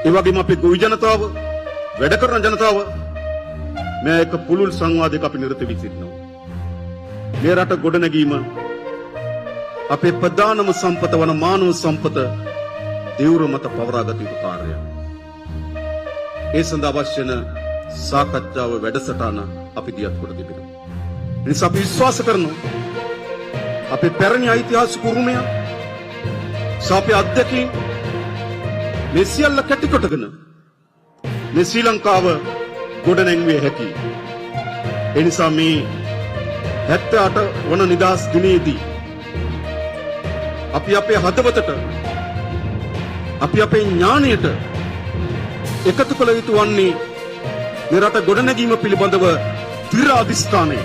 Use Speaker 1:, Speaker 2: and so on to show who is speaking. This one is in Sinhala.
Speaker 1: ඒ වගේම අපේ ගොවි ජනතාව, වැඩ කරන ජනතාව මේ එක පුළුල් සංවාදයක අපි නිරත වී සිටිනවා. මේ රට ගොඩනැගීම අපේ ප්‍රධානම සම්පත වන මානව සම්පත දෙවුර මත පවරාගත යුතු කාර්යයක්. ඒ සඳහා අවශ්‍ය වන සාකච්ඡාව වැඩසටහන අපි දියත් කොට තිබෙනවා. නිසා අපි විශ්වාස කරනවා අපේ පැරණි ඓතිහාසික උරුමය සාපේ අධ්‍යක්ෂින් මේ සියල්ල කැටි කොටගෙන මේ ශ්‍රී ලංකාව ගොඩනැංවිය හැකියි. ඒ නිසා මේ 78 වන නිදහස් දිනේදී අපි අපේ හදවතට අපි අපේ ඥාණයට එකතු කළ යුතු වන්නේ මේ රට ගොඩනැගීම පිළිබඳව තිර අධිෂ්ඨානය.